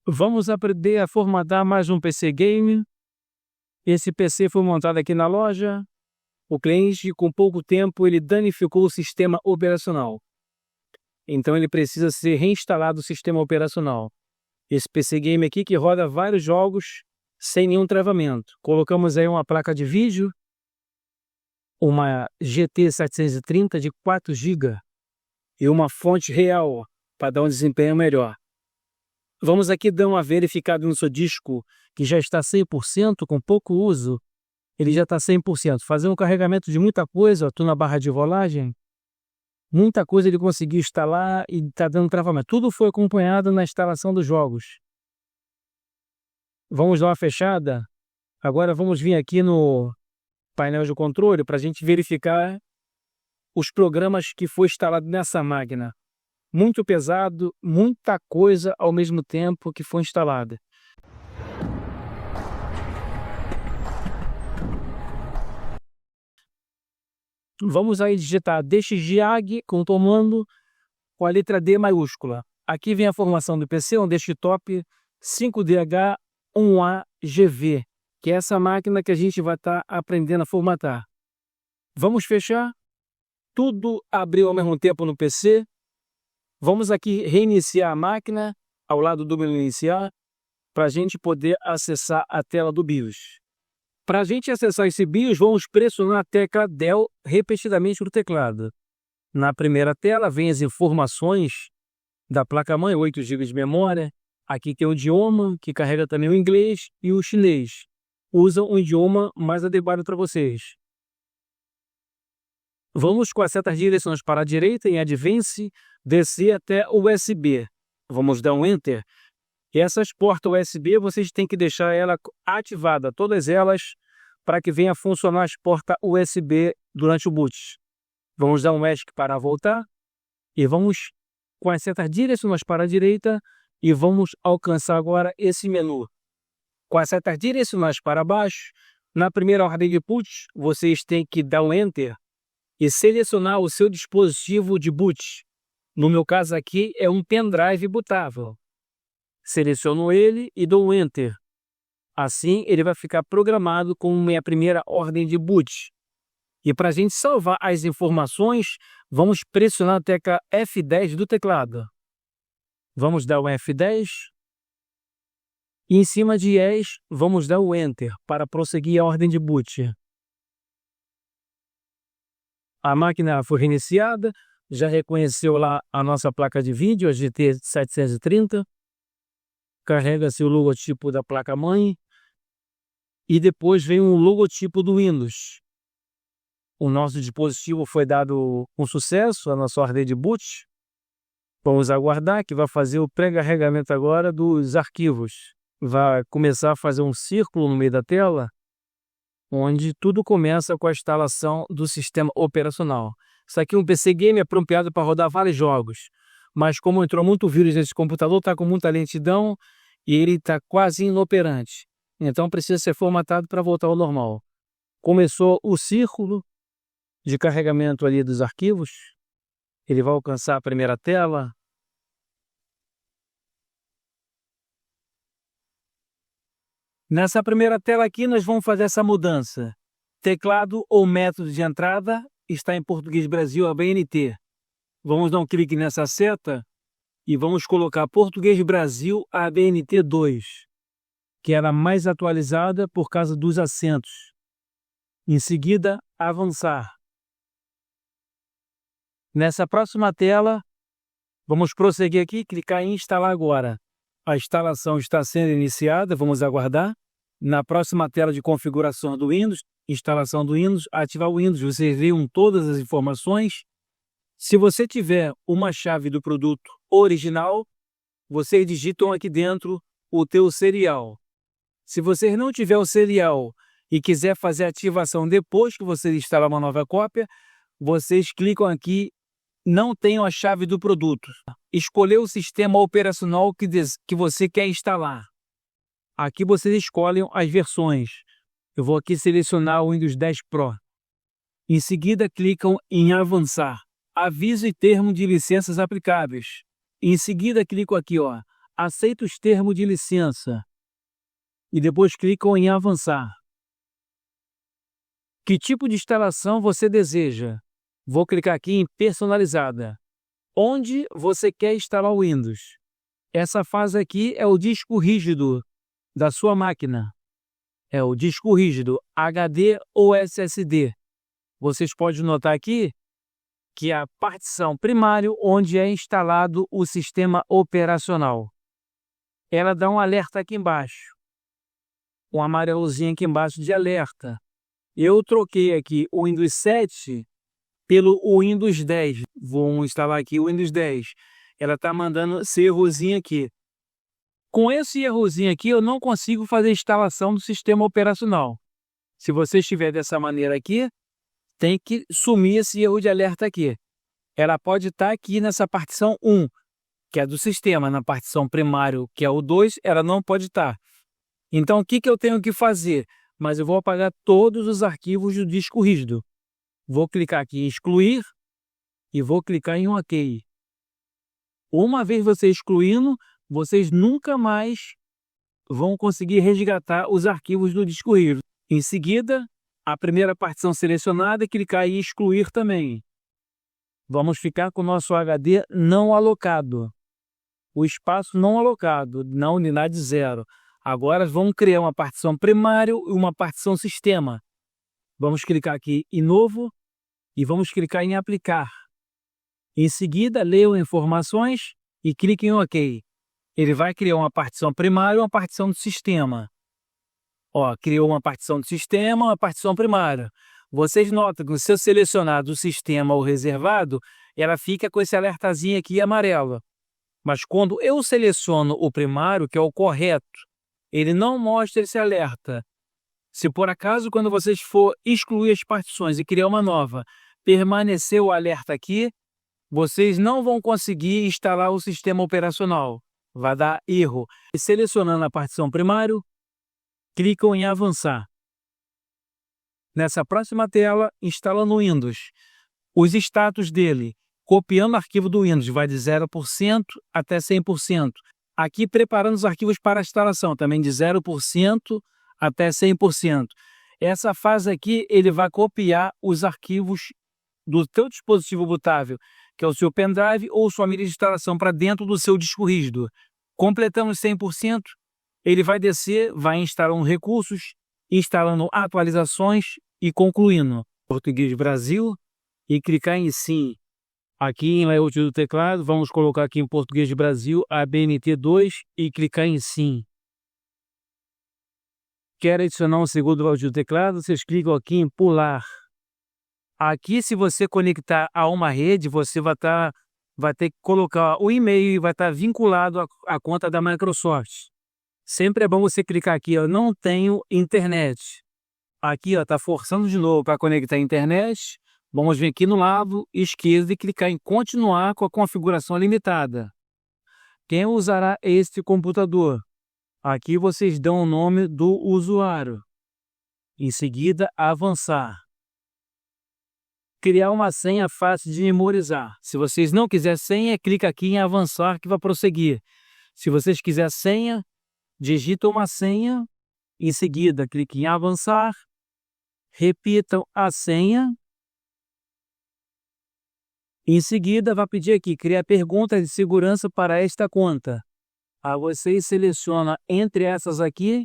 Vamos aprender a formatar mais um PC Game. Esse PC foi montado aqui na loja. O cliente, com pouco tempo, ele danificou o sistema operacional. Então ele precisa ser reinstalado o sistema operacional. Esse PC Game aqui que roda vários jogos sem nenhum travamento. Colocamos aí uma placa de vídeo, uma GT 730 de 4 GB e uma fonte real para dar um desempenho melhor. Vamos aqui dar uma verificada no seu disco que já está 100%, com pouco uso. Ele já está 100%. Fazer um carregamento de muita coisa, estou na barra de rolagem. Muita coisa ele conseguiu instalar e está dando travamento. Tudo foi acompanhado na instalação dos jogos. Vamos dar uma fechada. Agora vamos vir aqui no painel de controle para a gente verificar os programas que foi instalado nessa máquina. Muito pesado, muita coisa ao mesmo tempo que foi instalada. Vamos aí digitar DXGAG com o comando com a letra D maiúscula. Aqui vem a formação do PC, um desktop 5DH1AGV, que é essa máquina que a gente vai estar aprendendo a formatar. Vamos fechar. Tudo abriu ao mesmo tempo no PC. Vamos aqui reiniciar a máquina ao lado do menu iniciar para a gente poder acessar a tela do BIOS. Para a gente acessar esse BIOS, vamos pressionar a tecla Del repetidamente no teclado. Na primeira tela vem as informações da placa-mãe, 8 GB de memória. Aqui tem o idioma, que carrega também o inglês e o chinês. Usa um idioma mais adequado para vocês. Vamos com as setas direções para a direita em Advance, descer até o USB. Vamos dar um Enter. E essas portas USB vocês têm que deixar ela ativada, todas elas, para que venha funcionar as portas USB durante o boot. Vamos dar um ESC para voltar. E vamos com as setas direcionais para a direita e vamos alcançar agora esse menu. Com as setas direcionais para baixo, na primeira ordem de boot, vocês têm que dar um Enter e selecionar o seu dispositivo de boot. No meu caso aqui é um pendrive bootável. Seleciono ele e dou um Enter. Assim ele vai ficar programado com minha primeira ordem de boot. E para a gente salvar as informações, vamos pressionar a tecla F10 do teclado. Vamos dar o F10. E em cima de Yes, vamos dar o Enter para prosseguir a ordem de boot. A máquina foi reiniciada, já reconheceu lá a nossa placa de vídeo, a GT 730. Carrega-se o logotipo da placa-mãe e depois vem o logotipo do Windows. O nosso dispositivo foi dado com sucesso, a nossa ordem de boot. Vamos aguardar que vai fazer o pré-carregamento agora dos arquivos. Vai começar a fazer um círculo no meio da tela, onde tudo começa com a instalação do sistema operacional. Isso aqui é um PC Game apropriado para rodar vários jogos, mas como entrou muito vírus nesse computador, está com muita lentidão e ele está quase inoperante. Então precisa ser formatado para voltar ao normal. Começou o círculo de carregamento ali dos arquivos. Ele vai alcançar a primeira tela. Nessa primeira tela aqui nós vamos fazer essa mudança. Teclado ou método de entrada está em português Brasil ABNT. Vamos dar um clique nessa seta e vamos colocar português Brasil ABNT 2, que era mais atualizada por causa dos acentos. Em seguida, avançar. Nessa próxima tela, vamos prosseguir aqui, clicar em instalar agora. A instalação está sendo iniciada, vamos aguardar. Na próxima tela de configuração do Windows, instalação do Windows, ativar o Windows, vocês veem todas as informações. Se você tiver uma chave do produto original, vocês digitam aqui dentro o teu serial. Se vocês não tiver o serial e quiser fazer a ativação depois que você instalar uma nova cópia, vocês clicam aqui, não tenho a chave do produto. Escolher o sistema operacional que você quer instalar. Aqui vocês escolhem as versões. Eu vou aqui selecionar o Windows 10 Pro. Em seguida, clicam em avançar. Aviso e termo de licenças aplicáveis. Em seguida, clico aqui, aceita os termos de licença e depois clicam em avançar. Que tipo de instalação você deseja? Vou clicar aqui em personalizada. Onde você quer instalar o Windows? Essa fase aqui é o disco rígido da sua máquina. É o disco rígido, HD ou SSD. Vocês podem notar aqui que é a partição primário onde é instalado o sistema operacional. Ela dá um alerta aqui embaixo. Um amarelozinho aqui embaixo de alerta. Eu troquei aqui o Windows 7 pelo Windows 10. Vou instalar aqui o Windows 10. Ela está mandando esse errozinho aqui. Com esse errozinho aqui, eu não consigo fazer a instalação do sistema operacional. Se você estiver dessa maneira aqui, tem que sumir esse erro de alerta aqui. Ela pode estar aqui nessa partição 1, que é do sistema. Na partição primário, que é o 2, ela não pode estar. Então, o que eu tenho que fazer? Mas eu vou apagar todos os arquivos do disco rígido. Vou clicar aqui em excluir e vou clicar em OK. Uma vez você excluindo, vocês nunca mais vão conseguir resgatar os arquivos do disco rígido. Em seguida, a primeira partição selecionada, clicar em excluir também. Vamos ficar com o nosso HD não alocado. O espaço não alocado, na unidade 0. Agora vamos criar uma partição primário e uma partição sistema. Vamos clicar aqui em novo e vamos clicar em aplicar. Em seguida, leiam informações e clique em OK. Ele vai criar uma partição primária e uma partição do sistema. Ó, criou uma partição do sistema, uma partição primária. Vocês notam que se eu selecionar do sistema ou reservado, ela fica com esse alertazinho aqui amarelo. Mas quando eu seleciono o primário, que é o correto, ele não mostra esse alerta. Se por acaso, quando vocês for excluir as partições e criar uma nova, permanecer o alerta aqui, vocês não vão conseguir instalar o sistema operacional. Vai dar erro. E selecionando a partição primário, clicam em avançar. Nessa próxima tela, instalando o Windows. Os status dele, copiando o arquivo do Windows, vai de 0% até 100%. Aqui preparando os arquivos para a instalação, também de 0% até 100%. Essa fase aqui, ele vai copiar os arquivos do teu dispositivo bootável, que é o seu pendrive ou sua mídia de instalação, para dentro do seu disco rígido. Completando 100%, ele vai descer, vai instalando recursos, instalando atualizações e concluindo. Português Brasil e clicar em sim. Aqui em layout do teclado, vamos colocar aqui em Português de Brasil ABNT2 e clicar em sim. Quer adicionar um segundo layout do teclado? Vocês clicam aqui em pular. Aqui, se você conectar a uma rede, você vai ter que colocar o e-mail e vai estar vinculado à conta da Microsoft. Sempre é bom você clicar aqui, eu não tenho internet. Aqui está forçando de novo para conectar a internet. Vamos vir aqui no lado esquerdo e clicar em continuar com a configuração limitada. Quem usará este computador? Aqui vocês dão o nome do usuário. Em seguida, avançar. Criar uma senha fácil de memorizar. Se vocês não quiserem senha, clica aqui em avançar que vai prosseguir. Se vocês quiserem senha, digita uma senha. Em seguida, clique em avançar. Repitam a senha. Em seguida, vai pedir aqui, criar perguntas de segurança para esta conta. Aí vocês selecionam entre essas aqui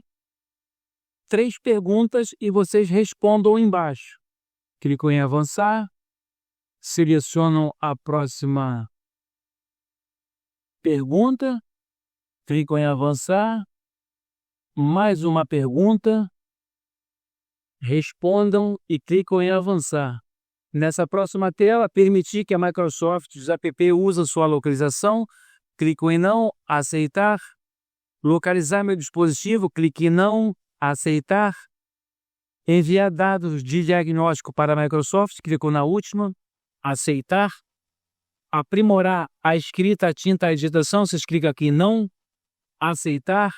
3 perguntas e vocês respondam embaixo. Clicam em avançar, selecionam a próxima pergunta, clicam em avançar, mais uma pergunta, respondam e clicam em avançar. Nessa próxima tela, permitir que a Microsoft os app use sua localização, clico em não, aceitar, localizar meu dispositivo, clique em não, aceitar, enviar dados de diagnóstico para a Microsoft, clico na última, aceitar, aprimorar a escrita, a tinta, a digitação, vocês clicam aqui em não, aceitar,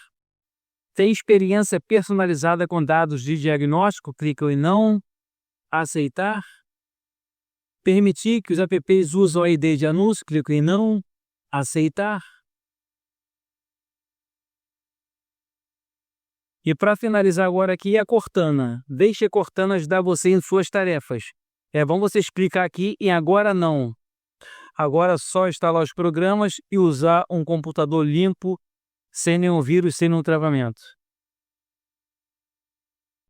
ter experiência personalizada com dados de diagnóstico, clicam em não, aceitar, permitir que os apps usem o ID de anúncio, clico em não, aceitar, E para finalizar agora aqui a Cortana. Deixe a Cortana ajudar você em suas tarefas. Vamos você explicar aqui e agora não. Agora é só instalar os programas e usar um computador limpo, sem nenhum vírus, sem nenhum travamento.